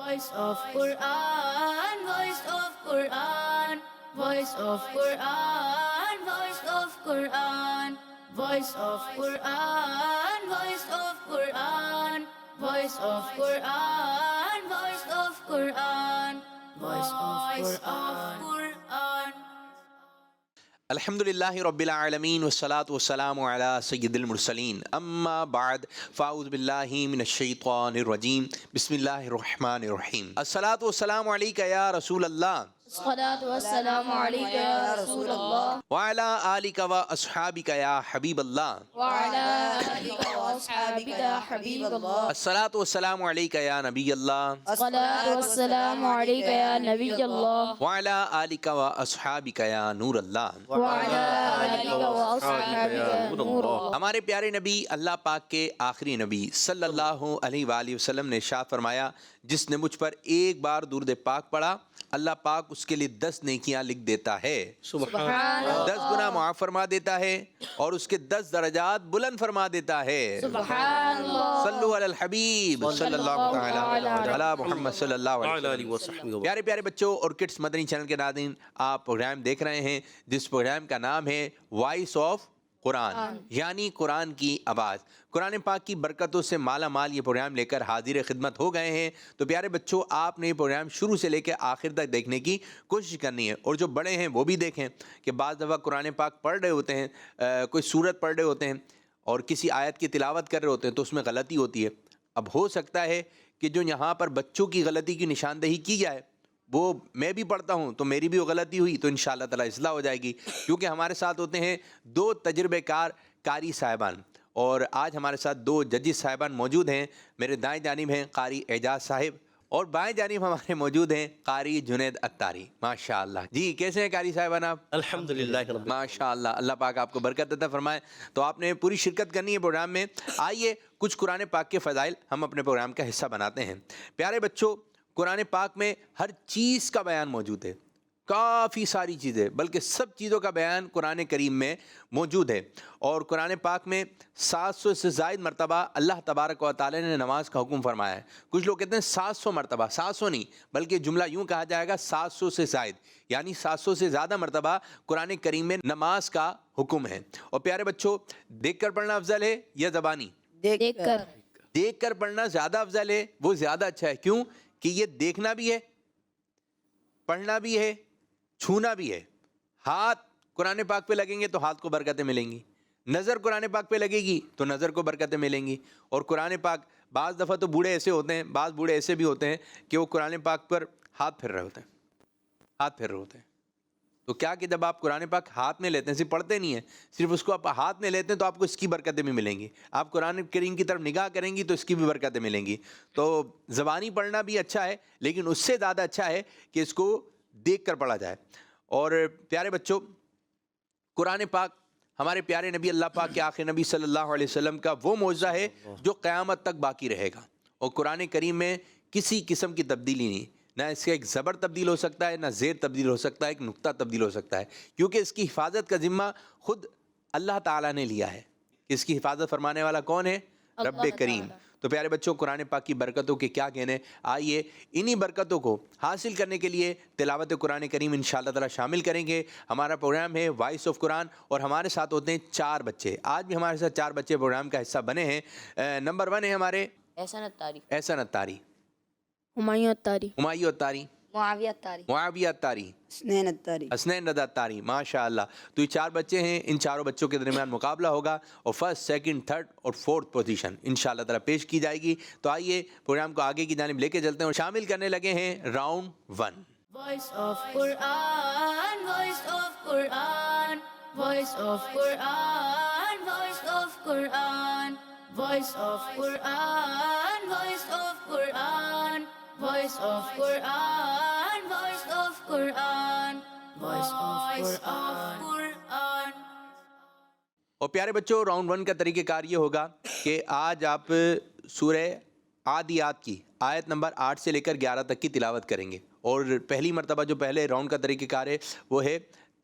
Voice of Quran, voice of Quran, voice of Quran, voice of Quran, voice of Quran, voice of Quran, voice of Quran, voice of Quran, voice of Quran. الحمدللہ رب العالمین والصلاة والسلام علی سید المرسلین اما بعد فاعوذ باللہ من الشیطان الرجیم بسم اللہ الرحمن الرحیم الصلاة والسلام علیکہ یا رسول اللہ الصلاة والسلام عليك يا رسول الله وعلی آلکہ و اصحابکہ یا حبیب اللہ وعلى آلك وأصحابك يا حبيب الله. الصلاة والسلام علیکہ یا نبی اللہ الصلاة والسلام عليك يا نبي الله وعلی آلکہ و اصحابکہ یا نور اللہ وعلى آلك وأصحابك يا نور الله. ہمارے پیارے نبی اللہ پاک کے آخری نبی صلی اللہ علیہ وآلہ وسلم نے ارشاد فرمایا، جس نے مجھ پر ایک بار درود پاک پڑھا اللہ پاک اس کے لیے 10 نیکیاں لکھ دیتا ہے، سبحان اللہ. 10 گناہ معاف فرما دیتا ہے اور اس کے 10 درجات بلند فرما دیتا ہے۔ سبحان اللہ. صلو علی الحبیب صلی اللہ تعالی علی محمد صلی اللہ علیہ وسلم۔ پیارے پیارے بچوں اور کڈس مدنی چینل کے ناظرین، آپ پروگرام دیکھ رہے ہیں جس پروگرام کا نام ہے وائس آف قرآن، یعنی قرآن کی آواز۔ قرآن پاک کی برکتوں سے مالا مال یہ پروگرام لے کر حاضر خدمت ہو گئے ہیں۔ تو پیارے بچوں، آپ نے یہ پروگرام شروع سے لے کے آخر تک دیکھنے کی کوشش کرنی ہے، اور جو بڑے ہیں وہ بھی دیکھیں کہ بعض دفعہ قرآن پاک پڑھ رہے ہوتے ہیں، کوئی سورت پڑھ رہے ہوتے ہیں اور کسی آیت کی تلاوت کر رہے ہوتے ہیں تو اس میں غلطی ہوتی ہے۔ اب ہو سکتا ہے کہ جو یہاں پر بچوں کی غلطی کی نشاندہی کی جائے وہ میں بھی پڑھتا ہوں تو میری بھی وہ غلطی ہوئی تو انشاءاللہ تعالی اصلاح ہو جائے گی، کیونکہ ہمارے ساتھ ہوتے ہیں 2 تجربہ کار قاری صاحبان، اور آج ہمارے ساتھ 2 ججز صاحبان موجود ہیں۔ میرے دائیں جانب ہیں قاری اعجاز صاحب اور بائیں جانب ہمارے موجود ہیں قاری جنید اتاری۔ ماشاءاللہ جی، کیسے ہیں قاری صاحبان آپ؟ الحمدللہ رب ماشاءاللہ، اللہ پاک آپ کو برکت عطا فرمائے۔ تو آپ نے پوری شرکت کرنی ہے پروگرام میں۔ آئیے کچھ قرآن پاک کے فضائل ہم اپنے پروگرام کا حصہ بناتے ہیں۔ پیارے بچوں، قرآن پاک میں ہر چیز کا بیان موجود ہے، کافی ساری چیزیں، بلکہ سب چیزوں کا بیان قرآن کریم میں موجود ہے۔ اور قرآن پاک میں 700 سے زائد مرتبہ اللہ تبارک و تعالی نے نماز کا حکم فرمایا ہے۔ کچھ لوگ کہتے ہیں 700 مرتبہ، 700 نہیں بلکہ جملہ یوں کہا جائے گا 700 سے زائد، یعنی 700 سے زیادہ مرتبہ قرآن کریم میں نماز کا حکم ہے۔ اور پیارے بچوں، دیکھ کر پڑھنا افضل ہے یا زبانی؟ دیکھ کر. دیکھ کر پڑھنا زیادہ افضل ہے، وہ زیادہ اچھا ہے۔ کیوں کہ یہ دیکھنا بھی ہے، پڑھنا بھی ہے، چھونا بھی ہے۔ ہاتھ قرآن پاک پہ لگیں گے تو ہاتھ کو برکتیں ملیں گی، نظر قرآن پاک پہ لگے گی تو نظر کو برکتیں ملیں گی۔ اور قرآن پاک بعض دفعہ تو بوڑھے ایسے ہوتے ہیں، بعض بوڑھے ایسے بھی ہوتے ہیں کہ وہ قرآن پاک پر ہاتھ پھیر رہے ہوتے ہیں، ہاتھ پھیر رہے ہوتے ہیں۔ تو کیا کہ جب آپ قرآن پاک ہاتھ میں لیتے ہیں، صرف پڑھتے نہیں ہیں، صرف اس کو آپ ہاتھ میں لیتے ہیں تو آپ کو اس کی برکتیں بھی ملیں گی۔ آپ قرآن کریم کی طرف نگاہ کریں گی تو اس کی بھی برکتیں ملیں گی۔ تو زبانی پڑھنا بھی اچھا ہے، لیکن اس سے زیادہ اچھا ہے کہ اس کو دیکھ کر پڑھا جائے۔ اور پیارے بچوں، قرآن پاک ہمارے پیارے نبی اللہ پاک کے آخری نبی صلی اللہ علیہ وسلم کا وہ معجزہ ہے جو قیامت تک باقی رہے گا۔ اور قرآن کریم میں کسی قسم کی تبدیلی نہیں، نہ اس کا ایک زبر تبدیل ہو سکتا ہے، نہ زیر تبدیل ہو سکتا ہے، ایک نقطہ تبدیل ہو سکتا ہے، کیونکہ اس کی حفاظت کا ذمہ خود اللہ تعالیٰ نے لیا ہے۔ اس کی حفاظت فرمانے والا کون ہے؟ رب کریم۔ تو پیارے بچوں، قرآن پاک کی برکتوں کے کیا کہنے، آئیے انہی برکتوں کو حاصل کرنے کے لیے تلاوت قرآن کریم انشاءاللہ تعالی شامل کریں گے۔ ہمارا پروگرام ہے وائس آف قرآن اور ہمارے ساتھ ہوتے ہیں 4 بچے۔ آج بھی ہمارے ساتھ 4 بچے پروگرام کا حصہ بنے ہیں۔ نمبر 1 ہے ہمارے احسن اتاری، ہمایوں اتاری، ہمایوں اتاری، معاویہ اتاری، معاویہ اتاری، حسنین اتاری، حسنین رضا اتاری۔ ماشاءاللہ، تو یہ 4 بچے ہیں، ان چاروں بچوں کے درمیان مقابلہ ہوگا اور فرسٹ، سیکنڈ، تھرڈ اور فورتھ پوزیشن انشاءاللہ تعالی پیش کی جائے گی۔ تو آئیے پروگرام کو آگے کی جانب لے کے چلتے ہیں اور شامل کرنے لگے ہیں round 1۔ Voice of Quran, voice of Quran, voice of Quran, voice of Quran, voice of Quran, voice of Quran, voice of Quran, voice of Quran, voice of Quran. اور پیارے بچوں، راؤنڈ 1 کا طریقہ کار یہ ہوگا کہ آج آپ سورہ عادیات کی آیت نمبر 8 سے لے کر 11 تک کی تلاوت کریں گے، اور پہلی مرتبہ جو پہلے راؤنڈ کا طریقہ کار ہے وہ ہے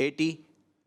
80,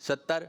70,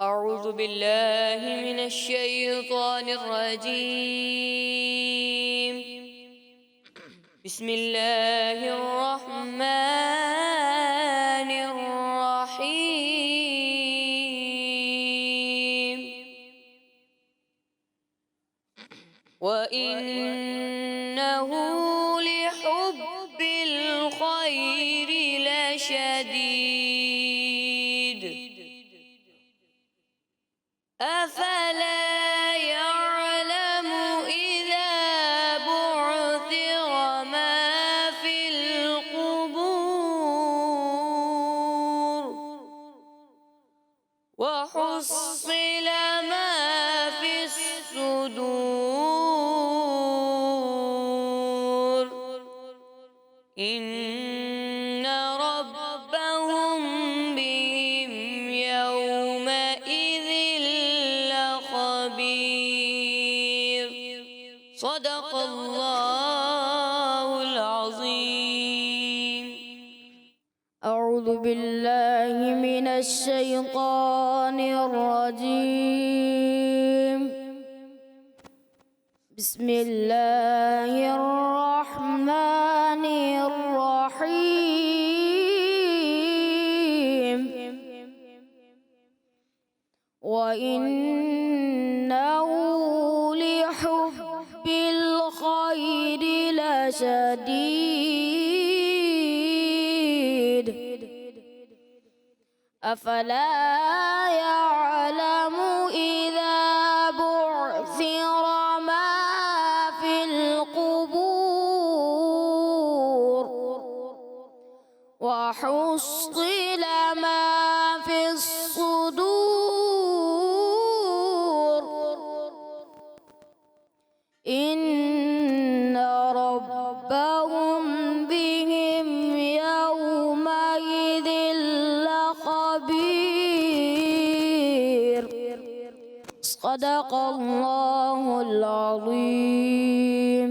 أعوذ بالله من الشيطان الرجيم بسم الله الرحمن الرحيم وإنه لحب الخير لشديد أفلا يعلم إذا بعثر ما في القبور وحصل ما في الصدور إن ربهم بهم يومئذ لخبير صدق الله العظيم أعوذ بالله من الشيطان الرجيم بسم الله الرحمن الرحيم وإنه لحب الخير لشديد أفلا يعلم إذا بعثر ما في القبور وحصل ما في الصدور إن ربهم بهم يومئذ لخبير صدق الله العظيم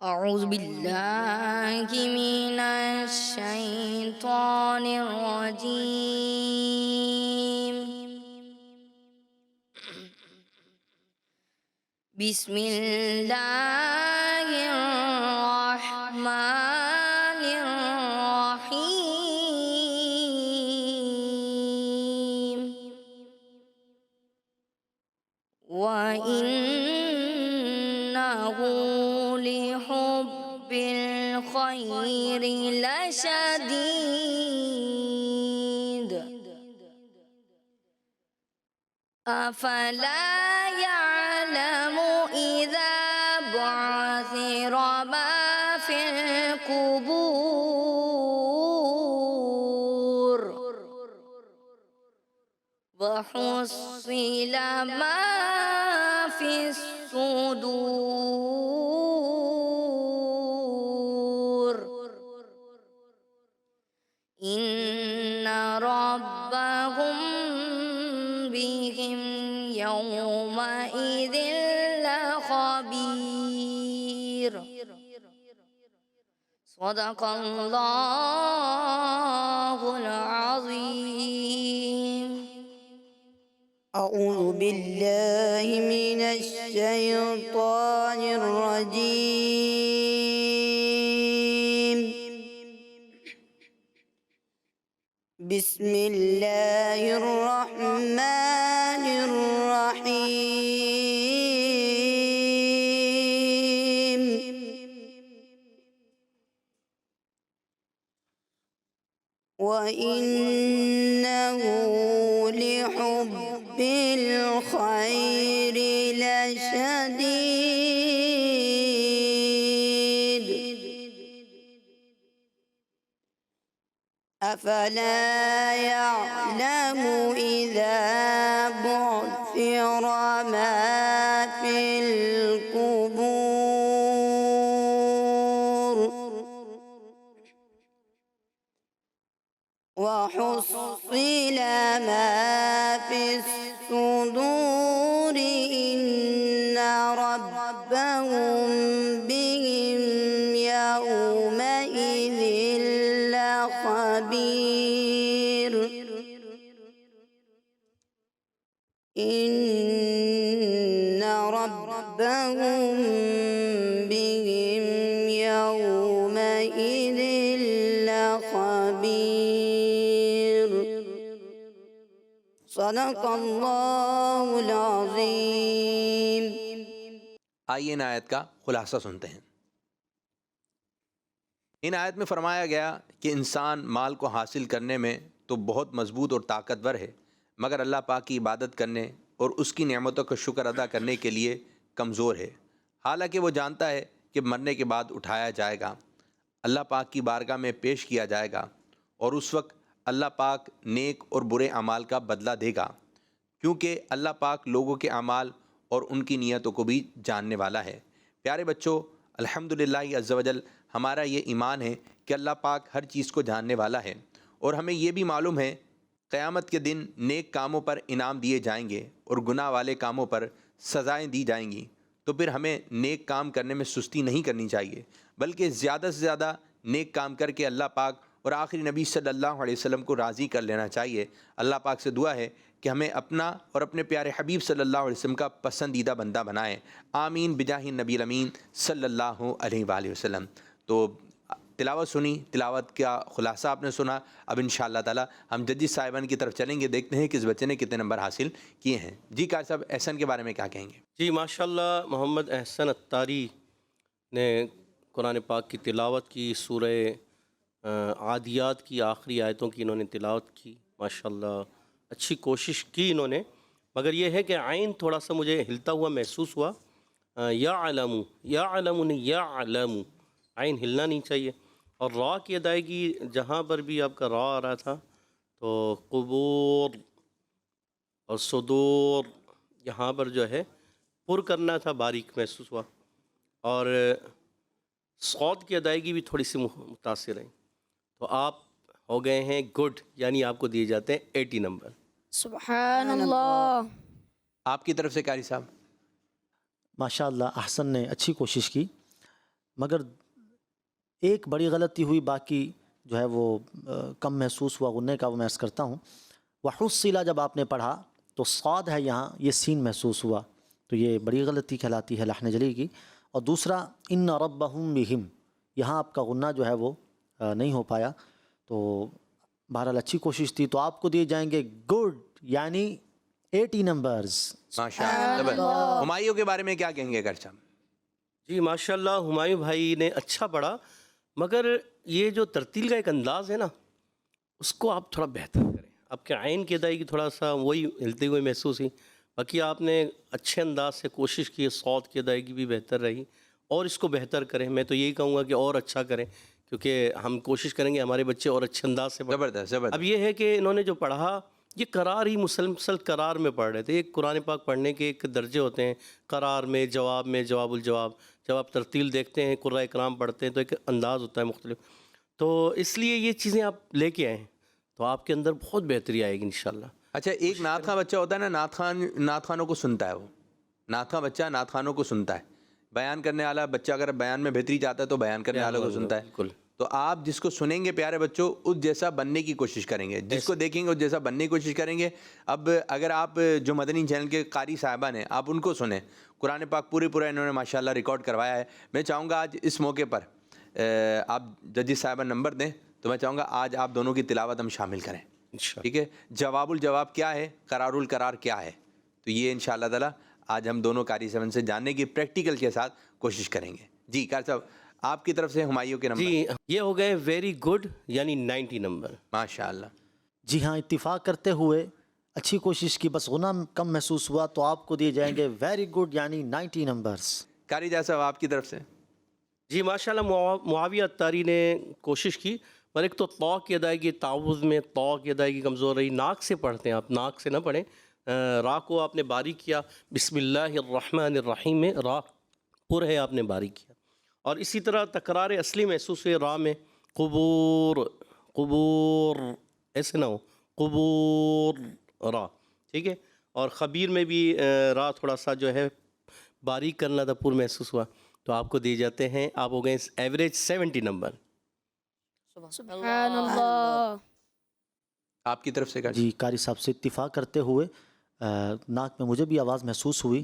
أعوذ بالله من الشيطان الرجيم بسم الله الرحمن الرحيم وإنه لحب الخير لشديد أفلا يعلم إذا بعثر ما في القبور وحصل ما في الصدور إن ربهم بهم يومئذ لخبير صدق الله العظيم أعوذ بالله من الشيطان الرجيم بسم الله الرحمن الرحيم وَإِنَّهُ لِحُبِّ الْخَيْرِ لَشَدِيدٌ أَفَلَا يَعْلَمُ إِذَا بُعْثِرَ مَا فِي الْقُبُورِ وَحُصِّلَ مَا فِي الصُّدُورِ إِنَّ رَبَّهُم بِهِمْ يَوْمَئِذٍ لَخَبِيرٌ إِنَّ رَبَّهُم بِهِمْ يَوْمَئِذٍ لَخَبِيرٌ صدق اللہ العظیم۔ آئیے ان آیت کا خلاصہ سنتے ہیں۔ ان آیت میں فرمایا گیا کہ انسان مال کو حاصل کرنے میں تو بہت مضبوط اور طاقتور ہے، مگر اللہ پاک کی عبادت کرنے اور اس کی نعمتوں کا شکر ادا کرنے کے لیے کمزور ہے، حالانکہ وہ جانتا ہے کہ مرنے کے بعد اٹھایا جائے گا، اللہ پاک کی بارگاہ میں پیش کیا جائے گا، اور اس وقت اللہ پاک نیک اور برے اعمال کا بدلہ دے گا، کیونکہ اللہ پاک لوگوں کے اعمال اور ان کی نیتوں کو بھی جاننے والا ہے۔ پیارے بچوں، الحمدللہ عز و جل ہمارا یہ ایمان ہے کہ اللہ پاک ہر چیز کو جاننے والا ہے، اور ہمیں یہ بھی معلوم ہے قیامت کے دن نیک کاموں پر انعام دیے جائیں گے اور گناہ والے کاموں پر سزائیں دی جائیں گی۔ تو پھر ہمیں نیک کام کرنے میں سستی نہیں کرنی چاہیے، بلکہ زیادہ سے زیادہ نیک کام کر کے اللہ پاک اور آخری نبی صلی اللہ علیہ وسلم کو راضی کر لینا چاہیے۔ اللہ پاک سے دعا ہے کہ ہمیں اپنا اور اپنے پیارے حبیب صلی اللہ علیہ وسلم کا پسندیدہ بندہ بنائے، آمین بجاہ نبی الامین صلی اللہ علیہ وآلہ وسلم۔ تو تلاوت سنی، تلاوت کا خلاصہ آپ نے سنا۔ اب انشاءاللہ تعالی ہم ججز صاحبان کی طرف چلیں گے، دیکھتے ہیں کہ اس بچے نے کتنے نمبر حاصل کیے ہیں۔ جی قاری صاحب، احسن کے بارے میں کیا کہیں گے؟ جی ماشاءاللہ، محمد احسن اتاری نے قرآن پاک کی تلاوت کی، سورہ عادیات کی آخری آیتوں کی انہوں نے تلاوت کی، ماشاءاللہ اچھی کوشش کی انہوں نے، مگر یہ ہے کہ عین تھوڑا سا مجھے ہلتا ہوا محسوس ہوا، یعلم نہیں یعلم، عین ہلنا نہیں چاہیے۔ اور را کی ادائیگی جہاں پر بھی آپ کا را آ رہا تھا تو قبور اور صدور، یہاں پر جو ہے پر کرنا تھا، باریک محسوس ہوا، اور صاد کی ادائیگی بھی تھوڑی سی متاثر ہے۔ تو آپ ہو گئے ہیں گڈ، یعنی آپ کو دیے جاتے ہیں 80 نمبر۔ سبحان اللہ۔ آپ کی طرف سے قاری صاحب؟ ماشاءاللہ احسن نے اچھی کوشش کی، مگر ایک بڑی غلطی ہوئی، باقی جو ہے وہ کم محسوس ہوا غنّے کا، وہ میں عرض کرتا ہوں۔ وحصلہ جب آپ نے پڑھا تو صاد ہے یہاں، یہ سین محسوس ہوا، تو یہ بڑی غلطی کہلاتی ہے لحن جلی کی۔ اور دوسرا ان ربہم بہم، یہاں آپ کا غنّہ جو ہے وہ نہیں ہو پایا، تو بہرحال اچھی کوشش تھی، تو آپ کو دیے جائیں گے گڈ، یعنی 80 نمبرز۔ ماشاءاللہ۔ ہمایوں کے بارے میں کیا کہیں گے قاری صاحب؟ جی ماشاءاللہ، ہمایوں بھائی نے اچھا پڑھا، مگر یہ جو ترتیل کا ایک انداز ہے نا، اس کو آپ تھوڑا بہتر کریں۔ آپ کے عین کی ادائیگی تھوڑا سا وہی ہلتے ہوئے محسوس ہوئی، باقی آپ نے اچھے انداز سے کوشش کی، صاد کی ادائیگی بھی بہتر رہی، اور اس کو بہتر کریں۔ میں تو یہی کہوں گا کہ اور اچھا کریں، کیونکہ ہم کوشش کریں گے ہمارے بچے اور اچھے انداز سے پڑھیں۔ زبردست زبردست۔ اب یہ ہے کہ انہوں نے جو پڑھا، یہ قرار ہی مسلسل قرار میں پڑھ رہے تھے۔ ایک قرآن پاک پڑھنے کے ایک درجے ہوتے ہیں، قرار میں، جواب میں، جواب الجواب۔ جب آپ ترتیل دیکھتے ہیں، قرآن اکرام پڑھتے ہیں، تو ایک انداز ہوتا ہے مختلف، تو اس لیے یہ چیزیں آپ لے کے آئے ہیں، تو آپ کے اندر بہت بہتری آئے گی انشاءاللہ۔ اچھا، ایک نعت خواں بچہ ہوتا ہے نا، نعت خوانوں کو سنتا ہے، وہ نعت خواں بچہ نعت خوانوں کو سنتا ہے، بیان کرنے والا بچہ اگر بیان میں بہتری چاہتا ہے تو بیان کرنے والوں کو سنتا ہے۔ بالکل۔ تو آپ جس کو سنیں گے پیارے بچوں، اس جیسا بننے کی کوشش کریں گے، جس کو دیکھیں گے اس جیسا بننے کی کوشش کریں گے۔ اب اگر آپ جو مدنی چینل کے قاری صاحبان ہیں، آپ ان کو سنیں، قرآن پاک پورا انہوں نے ماشاءاللہ ریکارڈ کروایا ہے۔ میں چاہوں گا آج اس موقع پر آپ ججز صاحبان نمبر دیں، تو میں چاہوں گا آج آپ دونوں کی تلاوت ہم شامل کریں، ٹھیک ہے؟ جواب الجواب کیا ہے، قرار القرار کیا ہے، تو یہ انشاءاللہ تعالی آج ہم دونوں قاری صاحبان سے جاننے کی پریکٹیکل کے ساتھ کوشش کریں گے۔ جی قاری صاحب، آپ کی طرف سے ہمایوں کے نمبر. جی یہ ہو گئے ویری گڈ یعنی 90 نمبر. ماشاء اللہ. جی ہاں، اتفاق کرتے ہوئے اچھی کوشش کی، بس غنہ کم محسوس ہوا تو آپ کو دیے جائیں گے ویری گڈ یعنی 90 نمبرز. قاری جا صاحب آپ کی طرف سے. جی ماشاءاللہ معاویہ اتاری نے کوشش کی، پر ایک تو طا کی ادائیگی، تعوذ میں طا کی ادائیگی کمزور رہی. ناک سے پڑھتے ہیں آپ، ناک سے نہ پڑھیں. را کو آپ نے باریک کیا، بسم اللہ الرحمن الرحیم میں را پر ہے آپ نے باریک کیا. اور اسی طرح تکرار اصلی محسوس ہوئے را میں، قبور قبور ایسے نہ ہو، قبور را، ٹھیک ہے. اور خبیر میں بھی را تھوڑا سا جو ہے باریک کرنا تھا، پر محسوس ہوا. تو آپ کو دیے جاتے ہیں، آپ ہو گئے ایوریج 70 نمبر. سبحان اللہ. آپ کی طرف سے قاری. جی قاری صاحب سے اتفاق کرتے ہوئے ناک میں مجھے بھی آواز محسوس ہوئی،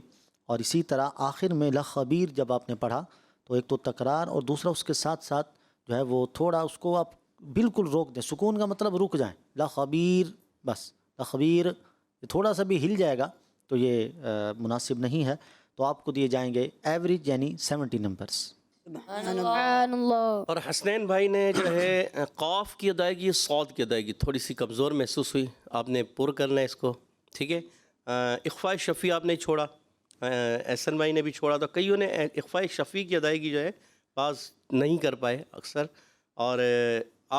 اور اسی طرح آخر میں لخبیر جب آپ نے پڑھا تو ایک تو تکرار، اور دوسرا اس کے ساتھ ساتھ جو ہے وہ تھوڑا اس کو آپ بالکل روک دیں. سکون کا مطلب رک جائیں، لخبیر، بس لخبیر تھوڑا سا بھی ہل جائے گا تو یہ مناسب نہیں ہے. تو آپ کو دیے جائیں گے ایوریج یعنی 70 نمبرز. سبحان اللہ. اور حسنین بھائی نے جو ہے قاف کی ادائیگی، صاد کی ادائیگی تھوڑی سی کمزور محسوس ہوئی. آپ نے پر کرنا ہے اس کو، ٹھیک ہے. اخفاء شفیع آپ نے چھوڑا، احسن بھائی نے بھی چھوڑا. تو کئیوں نے اخفاء شفیع کی ادائیگی جو ہے بعض نہیں کر پائے اکثر. اور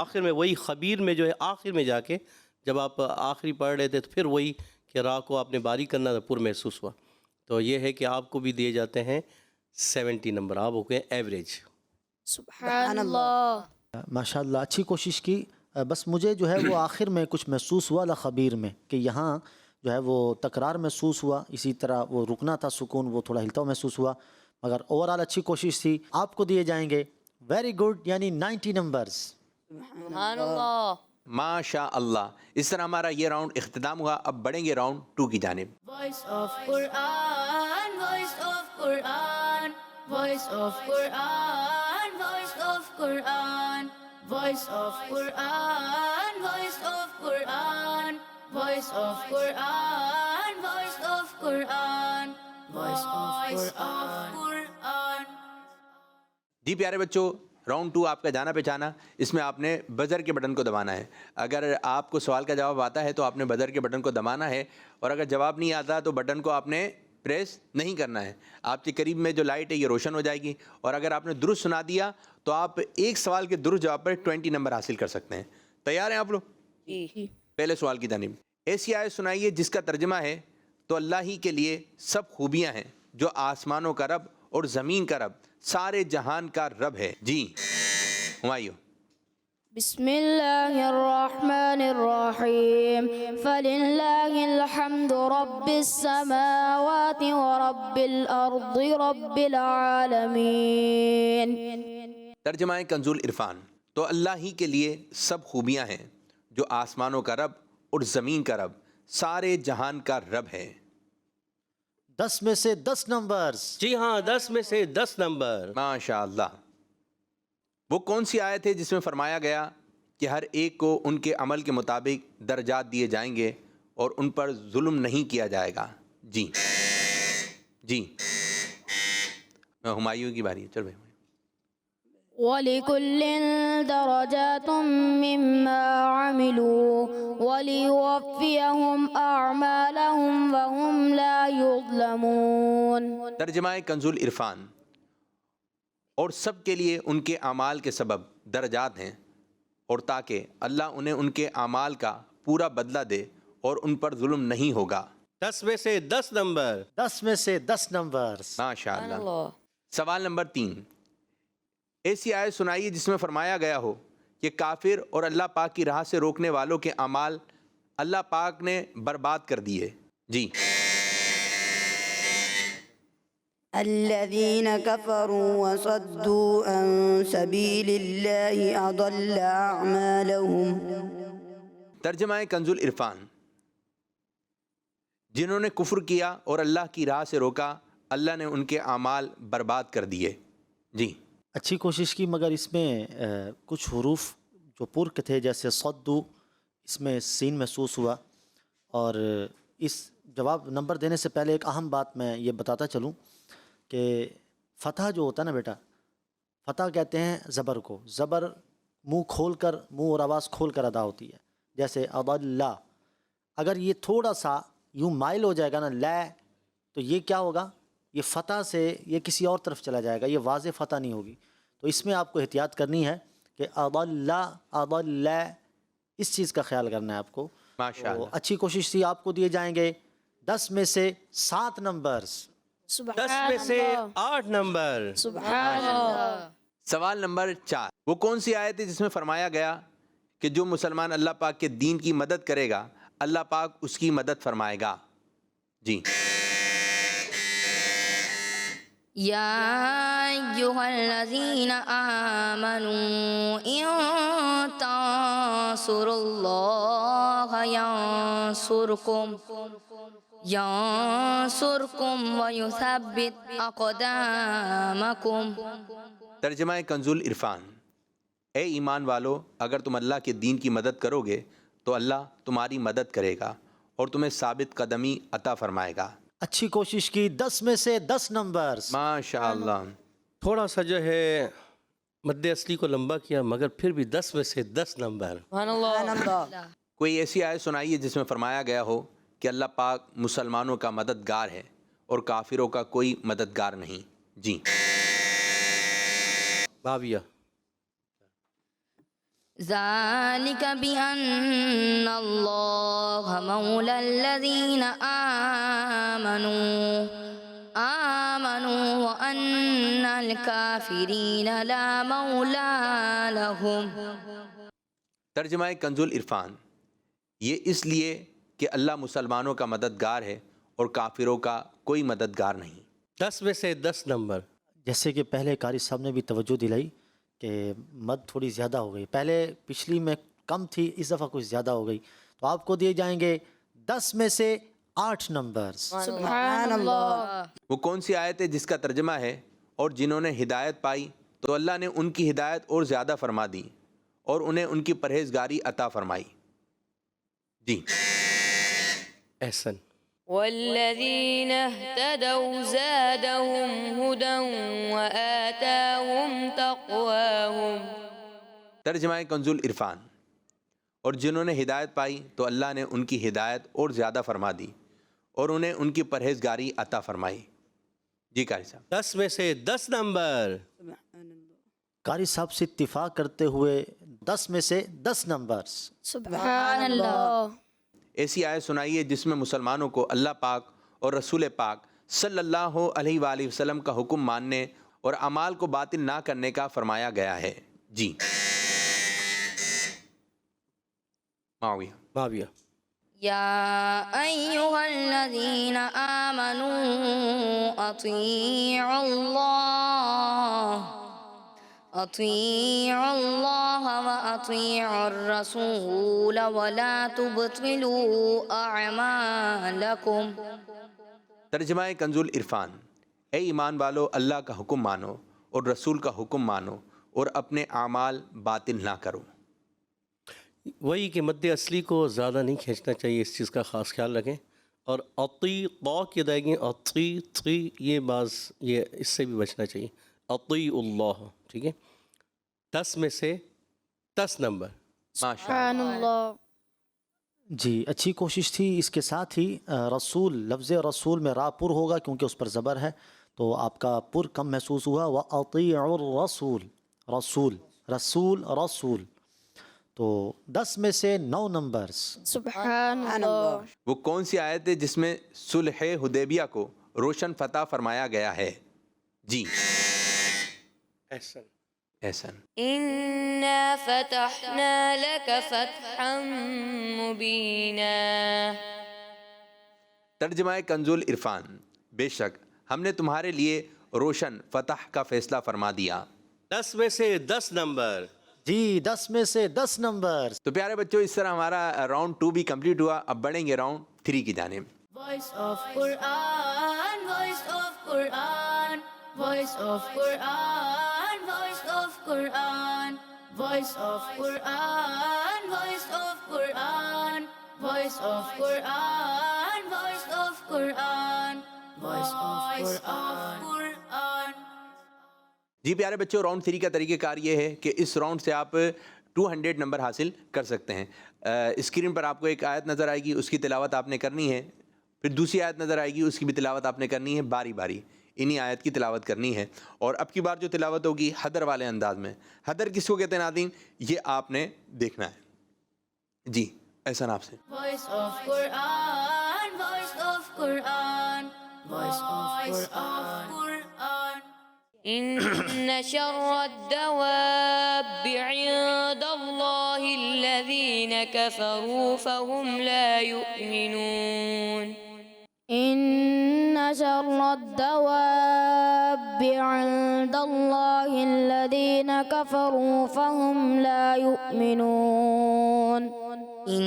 آخر میں وہی خبیر میں جو ہے آخر میں جا کے جب آپ آخری پڑھ رہے تھے تو پھر وہی کہ را کو آپ نے باریک کرنا تھا، پر محسوس ہوا. تو یہ ہے کہ آپ کو بھی دیے جاتے ہیں 70 نمبر، آپ ہو گئے ایوریج. سبحان اللہ. ماشاء اللہ اچھی کوشش کی. بس مجھے جو ہے وہ آخر میں کچھ محسوس ہوا لخبیر میں کہ یہاں جو ہے وہ تکرار محسوس ہوا، اسی طرح وہ رکنا تھا سکون، وہ تھوڑا ہلتا ہوا محسوس ہوا. مگر اوورآل اچھی کوشش تھی. آپ کو دیے جائیں گے ویری گڈ یعنی 90 نمبرز. سبحان اللہ. ماشاء اللہ. اس طرح ہمارا یہ راؤنڈ اختتام ہوا. اب بڑھیں گے راؤنڈ 2 کی جانب. Voice of Quran, voice of Quran, voice of Quran, voice of Quran, voice of Quran, voice of Quran, voice of Quran, voice of Quran, voice of Quran. جی پیارے بچوں، راؤنڈ 2 آپ کا جانا پہچانا. اس میں آپ نے بزر کے بٹن کو دبانا ہے. اگر آپ کو سوال کا جواب آتا ہے تو آپ نے بزر کے بٹن کو دبانا ہے، اور اگر جواب نہیں آتا تو بٹن کو آپ نے پریس نہیں کرنا ہے. آپ کے قریب میں جو لائٹ ہے یہ روشن ہو جائے گی، اور اگر آپ نے درست سنا دیا تو آپ ایک سوال کے درست جواب پر 20 نمبر حاصل کر سکتے ہیں. تیار ہیں آپ لوگ؟ جی. پہلے سوال کی جانب. ایسی آیت سنائیے جس کا ترجمہ ہے تو اللہ ہی کے لیے سب خوبیاں ہیں جو آسمانوں کا رب اور زمین کا رب، سارے جہان کا رب ہے. جی ہمایوں. بسم اللہ الرحمن الرحیم. فللہ الحمد رب السماوات ورب الارض رب العالمین. ترجمہ کنز العرفان. تو اللہ ہی کے لیے سب خوبیاں ہیں جو آسمانوں کا رب اور زمین کا رب، سارے جہان کا رب ہے. 10 میں سے 10 نمبرز. جی ہاں 10 میں سے 10 نمبر. ماشاء اللہ. وہ کون سی آیت ہے جس میں فرمایا گیا کہ ہر ایک کو ان کے عمل کے مطابق درجات دیے جائیں گے اور ان پر ظلم نہیں کیا جائے گا؟ جی جی ہمایوں کی باری ہے. چل بھائی. وَلِكُلٍّ دَرَجَاتٌ مِّمَّا عَمِلُوا وَلِيُوَفِّيَهُمْ أَعْمَالَهُمْ وَهُمْ لَا يُظْلَمُونَ. ترجمہ کنز العرفان. اور سب کے لیے ان کے اعمال کے سبب درجات ہیں، اور تاکہ اللہ انہیں ان کے اعمال کا پورا بدلہ دے اور ان پر ظلم نہیں ہوگا. 10 میں سے 10 نمبر. 10 میں سے 10 نمبرز. ماشاء اللہ. سوال نمبر 3. ایسی آیت سنائیے جس میں فرمایا گیا ہو کہ کافر اور اللہ پاک کی راہ سے روکنے والوں کے اعمال اللہ پاک نے برباد کر دیے. جی الذين كفروا وصدوا عن سبيل الله أضل أعمالهم. ترجمہ کنز العرفان. جنہوں نے کفر کیا اور اللہ کی راہ سے روکا، اللہ نے ان کے اعمال برباد کر دیے. جی اچھی کوشش کی، مگر اس میں کچھ حروف جو پر کے تھے جیسے صدو، اس میں سین محسوس ہوا. اور اس جواب نمبر دینے سے پہلے ایک اہم بات میں یہ بتاتا چلوں کہ فتح جو ہوتا ہے نا بیٹا، فتح کہتے ہیں زبر کو. زبر منہ کھول کر، منہ اور آواز کھول کر ادا ہوتی ہے. جیسے اضل، اگر یہ تھوڑا سا یوں مائل ہو جائے گا نا لا، تو یہ کیا ہوگا؟ یہ فتح سے یہ کسی اور طرف چلا جائے گا، یہ واضح فتح نہیں ہوگی. تو اس میں آپ کو احتیاط کرنی ہے کہ اضل اضل، اس چیز کا خیال کرنا ہے آپ کو. ماشاءاللہ. تو اچھی کوشش تھی. آپ کو دیے جائیں گے 10 میں سے 7 نمبرز. 10 میں سے 8 نمبر. سبحان اللہ. سوال نمبر 4، وہ کون سی آیت ہے جس میں فرمایا گیا کہ جو مسلمان اللہ پاک کے دین کی مدد کرے گا اللہ پاک اس کی مدد فرمائے گا؟ جی. یا ایھا الذین آمنوا ان تنصروا اللہ ینصرکم ویثبت اقدامکم. ترجمہ کنز العرفان. اے ایمان والو، اگر تم اللہ کے دین کی مدد کرو گے تو اللہ تمہاری مدد کرے گا اور تمہیں ثابت قدمی عطا فرمائے گا. اچھی کوشش کی. 10 میں سے 10 نمبرز. ماشاءاللہ. تھوڑا سا جو ہے مد اصلی کو لمبا کیا، مگر پھر بھی 10 میں سے 10 نمبر. کوئی ایسی آیت سنائیے جس میں فرمایا گیا ہو کہ اللہ پاک مسلمانوں کا مددگار ہے اور کافروں کا کوئی مددگار نہیں. جی. بابیہ. ذلك بأن الله مولى الذين آمنوا وأن الكافرين لا مولى لهم. ترجمہ کنز العرفان. یہ اس لیے کہ اللہ مسلمانوں کا مددگار ہے اور کافروں کا کوئی مددگار نہیں. 10 میں سے 10 نمبر. جیسے کہ پہلے قاری صاحب نے بھی توجہ دلائی کہ مد تھوڑی زیادہ ہو گئی، پہلے پچھلی میں کم تھی، اس دفعہ کچھ زیادہ ہو گئی. تو آپ کو دیے جائیں گے 10 میں سے 8 نمبرز. سبحان اللہ. وہ کون سی آیت ہے جس کا ترجمہ ہے اور جنہوں نے ہدایت پائی تو اللہ نے ان کی ہدایت اور زیادہ فرما دی اور انہیں ان کی پرہیزگاری عطا فرمائی؟ جی. احسن. والذين اهتدوا زادهم هدى وآتاهم تقواهم. ترجمہ کنز العرفان. اور جنہوں نے ہدایت پائی تو اللہ نے ان کی ہدایت اور زیادہ فرما دی اور انہیں ان کی پرہیزگاری عطا فرمائی. جی قاری صاحب. 10 میں سے 10 نمبر. قاری صاحب سے اتفاق کرتے ہوئے 10 میں سے 10 نمبرز. سبحان اللہ. ایسی آیت سنائیے جس میں مسلمانوں کو اللہ پاک اور رسول پاک صلی اللہ علیہ وآلہ وسلم کا حکم ماننے اور اعمال کو باطل نہ کرنے کا فرمایا گیا ہے. جی. معاویہ. بابیہ. یا ایھا الذین آمنوا اطیعوا اللہ واطیعوا الرسول ولا تبطلوا اعمالکم. ترجمہ کنز العرفان. اے ایمان والو، اللہ کا حکم مانو اور رسول کا حکم مانو اور اپنے اعمال باطل نہ کرو. وہی کہ مد اصلی کو زیادہ نہیں کھینچنا چاہیے، اس چیز کا خاص خیال رکھیں. اور اطیع کی ادائیگی اطیع یہ یہ اس سے بھی بچنا چاہیے. اطیع اللہ. ٹھیک ہے. 10 میں سے 10 نمبر. سبحان اللہ. جی اچھی کوشش تھی. اس کے ساتھ ہی رسول، لفظ رسول میں را پر ہوگا کیونکہ اس پر زبر ہے، تو آپ کا پر کم محسوس ہوا. وَأَطِيعُوا الرَّسُولَ، رسول رسول رسول. تو 10 میں سے 9 نمبرز. سبحان اللہ. وہ کون سی آیت ہے جس میں صلح حدیبیہ کو روشن فتح فرمایا گیا ہے؟ جی. احسن. احسن. إنا فتحنا لك فتحا مبينا. ترجمہ کنز العرفان. بے شک ہم نے تمہارے لیے روشن فتح کا فیصلہ فرما دیا. 10 میں سے 10 نمبر. جی 10 میں سے 10 نمبرز. تو پیارے بچوں، اس طرح ہمارا راؤنڈ 2 بھی کمپلیٹ ہوا. اب بڑھیں گے راؤنڈ 3 کی جانب. Voice of Quran, voice of Quran, voice of Quran, voice of Quran, voice of Quran, voice of Quran, voice of Quran, voice of Quran, voice of Quran. جی پیارے بچوں، راؤنڈ 3 کا طریقہ کار یہ ہے کہ اس راؤنڈ سے آپ 200 نمبر حاصل کر سکتے ہیں۔ اسکرین پر آپ کو ایک آیت نظر آئے گی، اس کی تلاوت آپ نے کرنی ہے، پھر دوسری آیت نظر آئے گی، اس کی بھی تلاوت آپ نے کرنی ہے، باری باری انہی آیت کی تلاوت کرنی ہے۔ اور اب کی بار جو تلاوت ہوگی حدر والے انداز میں۔ حدر کس کو کہتے ہیں ناظرین؟ یہ آپ نے دیکھنا ہے۔ جی احسن آپ سے۔ Voice of Quran, voice of Quran, voice of Quran. إن شر الدواب عند الله الذين كفروا فهم لا يؤمنون. إن شر الدواب عند الله الذين كفروا فهم لا يؤمنون. إن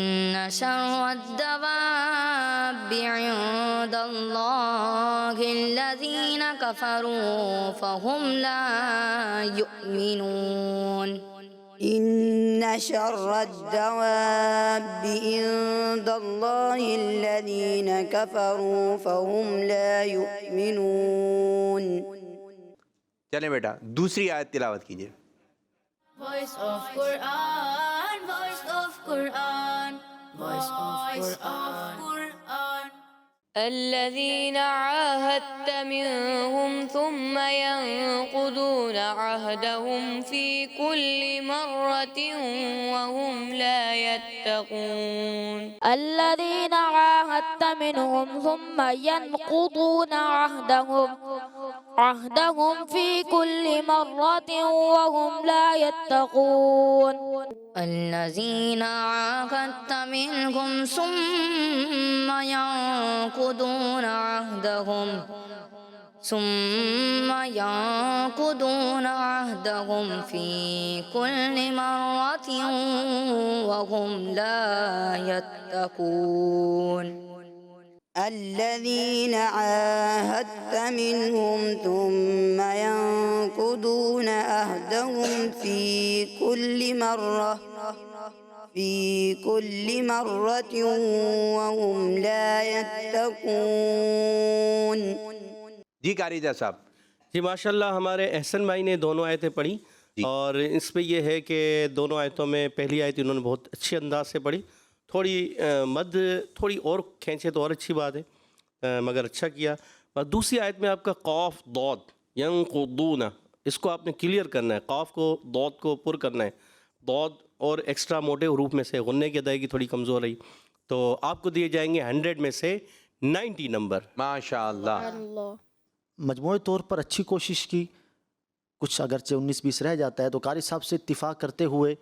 شر الدواب عند الله الذين كفروا فهم لا يؤمنون. إن شر الدواب عند الله الذين كفروا فهم لا يؤمنون. چلیں بیٹا دوسری آیت تلاوت کیجئے۔ Voice of Quran, voice of Quran, voice of Quran. الذين عاهدت منهم ثم ينقضون عهدهم في كل مرة وهم لا يتقون. الذين عاهدت منهم ثم ينقضون عهدهم في كل مرة وهم لا يتقون. الذين عاهدت منهم ثم ينقضون عهدهم في كل مرة وهم لا يتقون. الذين عاهدت منهم ثم ينقضون عهدهم في كل مرة وهم لا يتقون. جی قاری جا صاحب۔ جی ماشاءاللہ ہمارے احسن بھائی نے دونوں آیتیں پڑھی، اور اس پہ یہ ہے کہ دونوں آیتوں میں پہلی آیت انہوں نے بہت اچھے انداز سے پڑھی، تھوڑی مد تھوڑی اور کھینچے تو اور اچھی بات ہے، مگر اچھا کیا۔ اور دوسری آیت میں آپ کا قاف ضاد ینقضون، اس کو آپ نے کلیئر کرنا ہے، قاف کو ضاد کو پر کرنا ہے۔ ضاد اور ایکسٹرا موٹے حروف میں سے غنے کی ادائیگی تھوڑی کمزور رہی، تو آپ کو دیے جائیں گے 100 میں سے 90 نمبر۔ ماشاءاللہ۔ مجموعی طور پر اچھی کوشش کی، کچھ اگرچہ 19-20 رہ جاتا ہے، تو قاری صاحب سے اتفاق کرتے ہوئے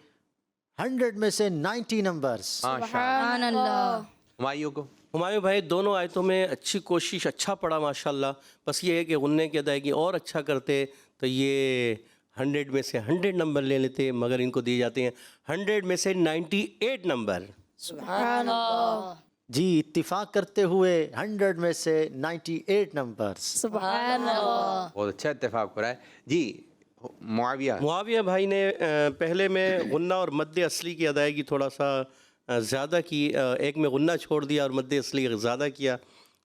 100 میں سے 90 نمبرز۔ سبحان اللہ۔ ہمایوں کو ہمایوں بھائی دونوں آیتوں میں اچھی کوشش، اچھا پڑھا ماشاءاللہ، بس یہ ہے کہ غنے کی ادائیگی اور اچھا کرتے تو یہ 100 میں سے 100 نمبر لے لیتے، مگر ان کو دیے جاتے ہیں 100 میں سے 98 نمبر۔ سبحان اللہ۔ جی اتفاق کرتے ہوئے 100 میں سے 98 نمبرز۔ سبحان اللہ۔ بہت اچھا اتفاق ہو رہا ہے۔ جی معاویہ بھائی نے پہلے میں غنہ اور مد اصلی کی ادائیگی تھوڑا سا زیادہ کی، ایک میں غنہ چھوڑ دیا اور مد اصلی زیادہ کیا،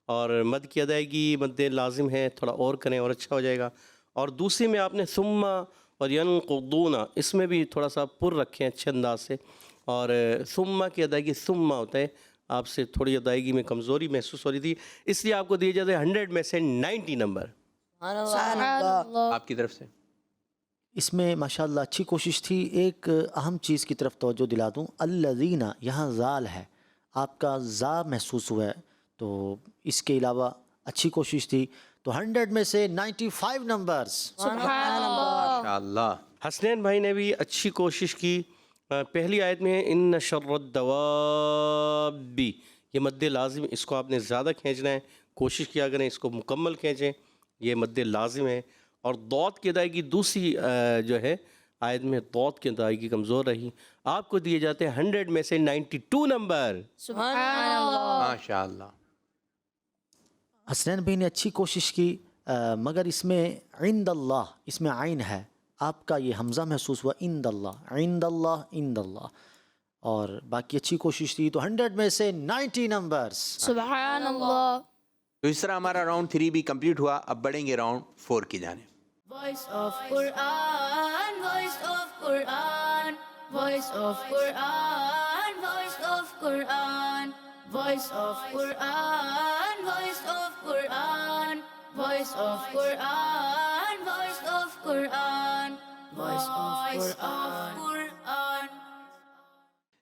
اور مد کی ادائیگی مد لازم ہے، تھوڑا اور کریں اور اچھا ہو جائے گا۔ اور دوسری میں آپ نے ثم اور ینقضون، اس میں بھی تھوڑا سا پر رکھیں اچھے انداز سے، اور ثم کی ادائیگی ثم ہوتا ہے، آپ سے تھوڑی ادائیگی میں کمزوری محسوس ہو رہی تھی، اس لیے آپ کو دیے جاتے ہیں 100 میں سے 90 نمبر۔ سبحان اللہ۔ آپ کی طرف سے اس میں ماشاءاللہ اچھی کوشش تھی۔ ایک اہم چیز کی طرف توجہ دلا دوں، الذین، یہاں زال ہے، آپ کا زا محسوس ہوا ہے، تو اس کے علاوہ اچھی کوشش تھی، تو 100 میں سے 95 نمبرز۔ سبحان اللہ۔ ماشاءاللہ۔ حسنین بھائی نے بھی اچھی کوشش کی۔ پہلی آیت میں ان شر الدواب، یہ مد لازم، اس کو آپ نے زیادہ کھینچنا ہے، کوشش کیا کریں اس کو مکمل کھینچیں، یہ مد لازم ہے۔ اور ضاد کی ادائیگی دوسری جو ہے آیت میں ضاد کی ادائیگی کمزور رہی، آپ کو دیے جاتے ہیں 100 میں سے 92 نمبر۔ سبحان اللہ۔ ماشاءاللہ۔ حسنین بھائی نے اچھی کوشش کی، مگر اس میں عند اللہ، اس میں عین ہے، آپ کا یہ حمزہ محسوس ہوا، عند اللہ، عند اللہ، عند اللہ، اور باقی اچھی کوشش تھی، تو 100 میں سے 90 نمبرز۔ سبحان اللہ۔ تو اس طرح ہمارا راؤنڈ 3 بھی کمپلیٹ ہوا، اب بڑھیں گے راؤنڈ 4 کی جانب۔ Voice of Quran, voice of Quran, voice of Quran, voice of Quran, voice of Quran, voice of Quran, voice of Quran, voice of Quran, voice of Quran.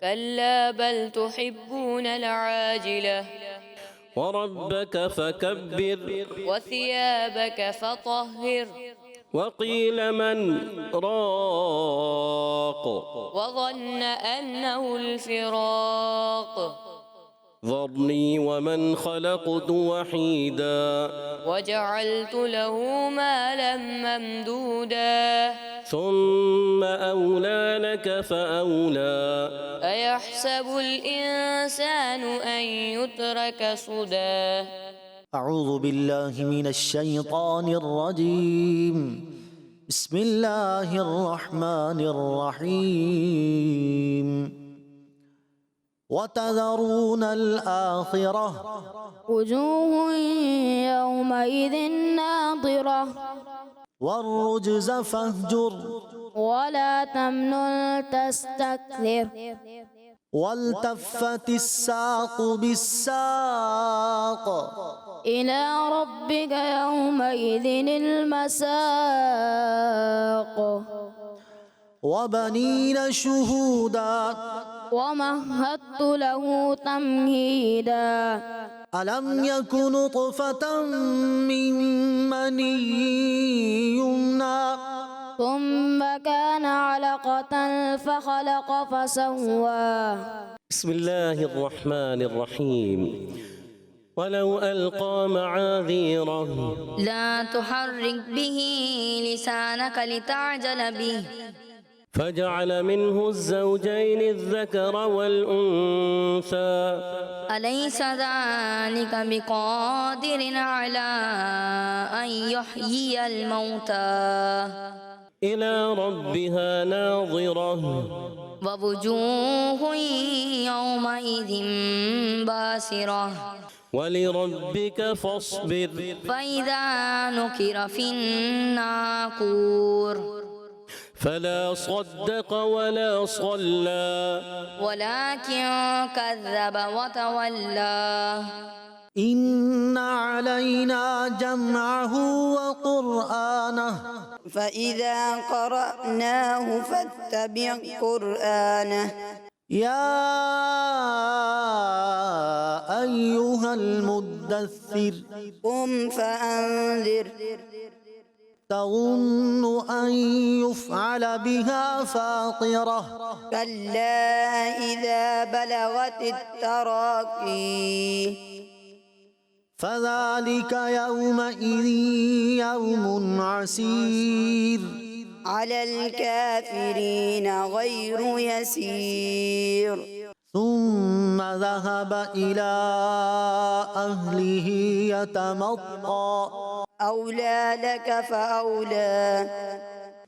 كلا بل تحبون العاجلة وربك فكبر وثيابك فطهر وقيل من راق وظن أنه الفراق ذرني ومن خلقت وحيدا وجعلت له مالا ممدودا ثم أولى لك فأولى أيحسب الإنسان أن يترك سدى أعوذ بالله من الشيطان الرجيم. بسم الله الرحمن الرحيم. وتذرون الآخرة وجوه يومئذ ناظرة والرجز فاهجر ولا تمنن تستكثر والتفت الساق بالساق إلى ربك يومئذ المساق وبنين شهودا ومهدت له تمهيدا ألم يكن نطفة من مني يمنى ثم كان علقة فخلق فسوى. بسم الله الرحمن الرحيم. ولو ألقى معاذيره لا تحرك به لسانك لتعجل به فجعل منه الزوجين الذكر والأنثى أليس ذلك بقادر على أن يحيي الموتى إلى ربها ناظرة ووجوه يومئذ باسرة ولربك فاصبر فإذا نكر في الناقور فلا صدق ولا صلى ولكن كذب وتولى إن علينا جمعه وقرآنه فإذا قرأناه فاتبع قرآنه. يا أيها المدثر قم فأنذر. تظن أن يفعل بها فاقرة كلا إذا بلغت التراقي فذلك يومئذ يوم عسير على الكافرين غير يسير. ثم ذهب إلى أهله يتمطى أولى لك فأولى.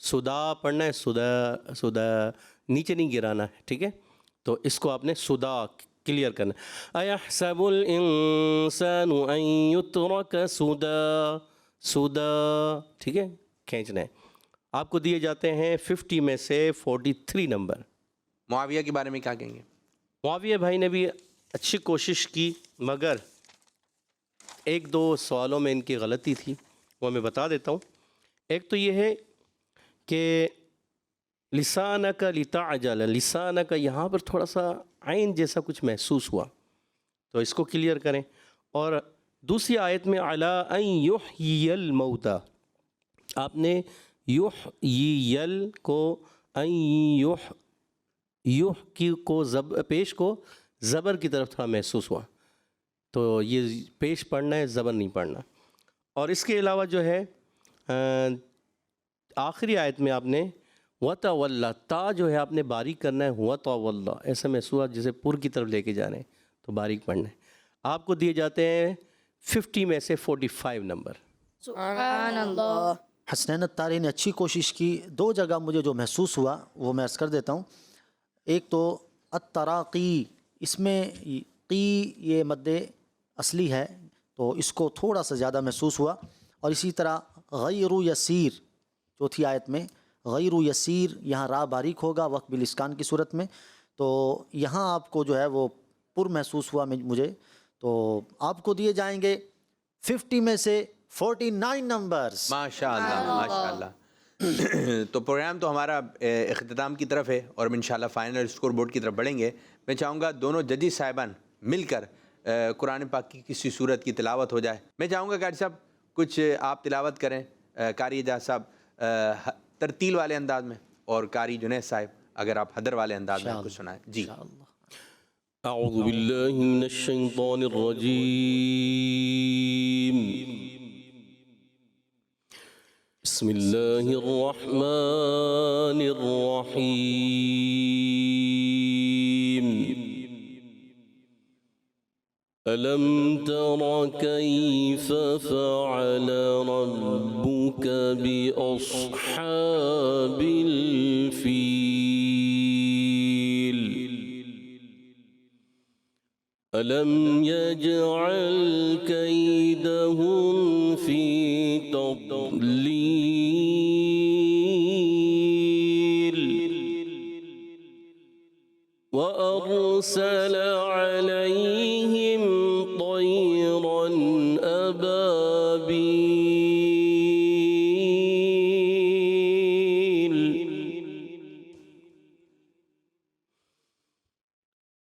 سدا پڑھنا ہے، سدا سدا، نیچے نہیں گرانا ہے، ٹھیک ہے؟ تو اس کو آپ نے سدا کلیئر کرنا ہے۔ ایحسب الانسان ان یترک سدا، سدا، ٹھیک ہے، کھینچنا ہے۔ آپ کو دیے جاتے ہیں 50 میں سے 43 نمبر۔ معاویہ کے بارے میں کیا کہیں گے؟ معاویہ بھائی نے بھی اچھی کوشش کی، مگر ایک دو سوالوں میں ان کی غلطی تھی، وہ میں بتا دیتا ہوں۔ ایک تو یہ ہے کہ لسانک لتعجل، لسانک یہاں پر تھوڑا سا عین جیسا کچھ محسوس ہوا، تو اس کو کلیئر کریں۔ اور دوسری آیت میں علی ان یحیی الموتى، آپ نے یحیی کو ان کی کو پیش کو زبر کی طرف تھوڑا محسوس ہوا، تو یہ پیش پڑھنا ہے، زبر نہیں پڑھنا۔ اور اس کے علاوہ جو ہے آخری آیت میں آپ نے وَتَوَلَّى، تا جو ہے آپ نے باریک کرنا ہے، وَتَوَلَّى، ایسا محسوس ہوا جیسے پور کی طرف لے کے جا رہے ہیں، تو باریک پڑھنا ہے۔ آپ کو دیے جاتے ہیں 50 میں سے 45 نمبر۔ سبحان اللہ۔ حسنین الطاری نے اچھی کوشش کی۔ دو جگہ مجھے جو محسوس ہوا وہ میں عرض کر دیتا ہوں۔ ایک تو التراقی، اس میں قی یہ مد اصلی ہے تو اس کو تھوڑا سا زیادہ محسوس ہوا، اور اسی طرح غیر یسیر، چوتھی آیت میں غیر یسیر، یہاں را باریک ہوگا وقت بالاسکان کی صورت میں، تو یہاں آپ کو جو ہے وہ پر محسوس ہوا مجھے، تو آپ کو دیے جائیں گے 50 میں سے 49 نمبرز۔ ماشاء اللہ، ماشاء اللہ۔ تو پروگرام تو ہمارا اختتام کی طرف ہے، اور ہم انشاءاللہ فائنل اسکور بورڈ کی طرف بڑھیں گے۔ میں چاہوں گا دونوں ججز صاحبان مل کر قرآن پاک کی کسی صورت کی تلاوت ہو جائے۔ میں چاہوں گا قاری صاحب کچھ آپ تلاوت کریں، قاری اعجاز صاحب ترتیل والے انداز میں، اور قاری جنید صاحب اگر آپ حدر والے انداز میں کچھ سنائیں۔ جی۔ اعوذ باللہ من الشیطان الرجیم، بسم اللہ الرحمن الرحیم۔ ألم تر كيف فعل ربك بأصحاب الفيل ألم يجعل كيدهم في تضليل وأرسل عليهم طيرا أبابيل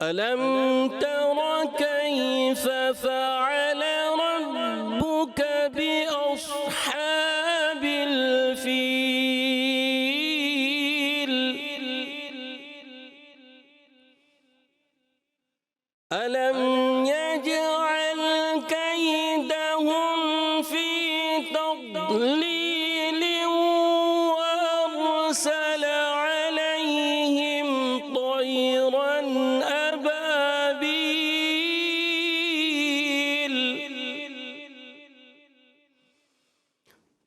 ألم تر كيف فعل ربك بأصحاب الفيل ألم يجعل كيدهم في تضليل وأرسل عليهم طيرا أبابيل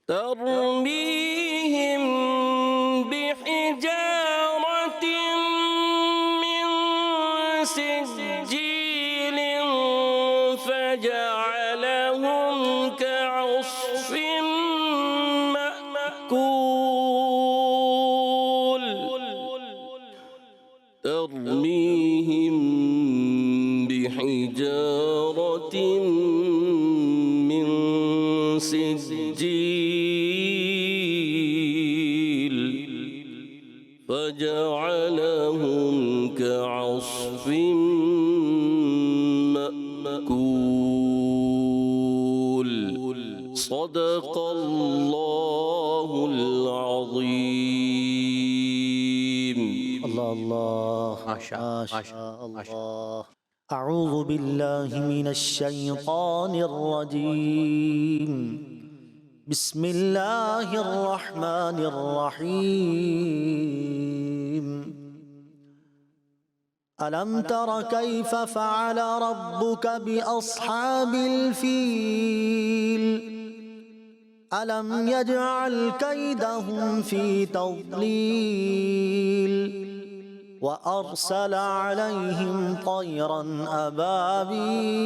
ترميهم بحجارة من سجيل فجعلهم كعصف مأكول ترميهم بحجارة من سجيل فجعلهم كعصف مأكول صدق الله العظيم۔ اللہ اللہ، ماشاء اللہ۔ اعوذ باللہ من الشیطان الرجیم، بسم اللہ الرحمن الرحیم۔ ألم تر كيف فعل ربك بأصحاب الفيل ألم يجعل كيدهم في تضليل وأرسل عليهم طيرا أبابيل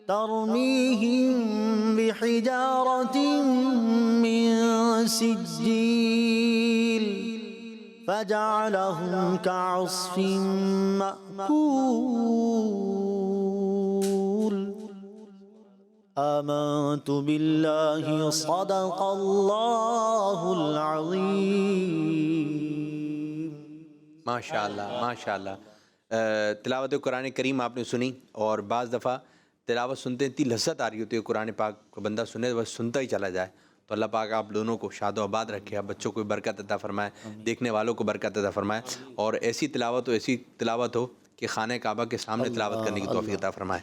ترميهم بحجارة من سجيل فجعلهم كعصف مأكول آمنت بالله صدق الله العظيم. ماشاء اللہ ماشاء اللہ. تلاوت قرآن کریم آپ نے سنی, اور بعض دفعہ تلاوت سنتے اتنی لذت آ رہی ہوتی ہے قرآن پاک کو بندہ سنے بس سنتا ہی چلا جائے. تو اللہ پاک آپ دونوں کو شاد و آباد رکھے, آپ بچوں کو برکت عطا فرمائے, دیکھنے والوں کو برکت عطا فرمائے, اور ایسی تلاوت ہو کہ خانہ کعبہ کے سامنے تلاوت کرنے کی توفیق عطا فرمائے.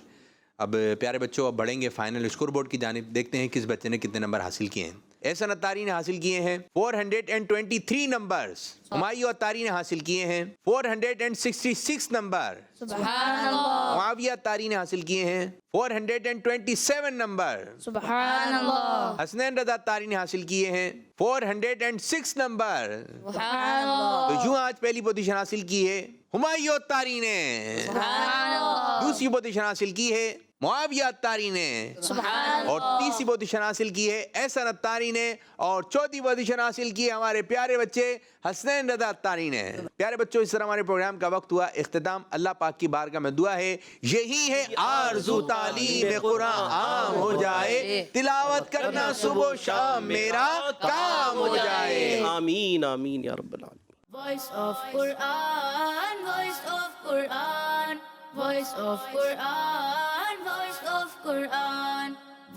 اب پیارے بچوں اب بڑھیں گے فائنل اسکور بورڈ کی جانب. دیکھتے ہیں کس بچے نے کتنے نمبر حاصل کیے ہیں. احسن اتاری نے حاصل کیے ہیں 423 نمبرز. ہمایوں اتاری نے حاصل کیے ہیں 466 نمبر. سبحان اللہ. معاویہ اتاری نے حاصل کیے ہیں 427 نمبر. سبحان اللہ. حسنین رضا اتاری نے حاصل کیے ہیں 406 نمبر. سبحان اللہ. تو یوں آج پہلی پوزیشن حاصل کی ہے ہمایوں اتاری نے, سبحان اللہ. دوسری پوزیشن حاصل کی ہے معاویہ اتاری نے, سبحان اور تیسری پوزیشن حاصل کی ہے احسن اتاری نے, اور چوتھی پوزیشن حاصل کی ہے ہمارے پیارے بچے حسنین رضا اتاری نے. پیارے بچوں اس طرح ہمارے پروگرام کا وقت ہوا اختتام. اللہ پاک کی بارگاہ میں دعا ہے یہی ہے آرزو تعلیم قرآن عام ہو جائے, تلاوت کرنا صبح و شام میرا کام ہو جائے. آمین آمین یا رب العالمین. Voice of Quran, voice of Quran, voice of Quran, voice of Quran,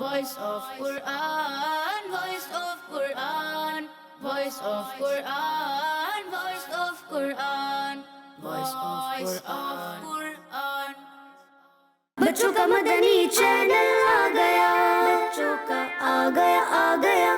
voice of Quran, voice of Quran, voice of Quran, voice of Quran, voice of Quran. بچوں کا مدنی چینل آ گیا, بچوں کا آ گیا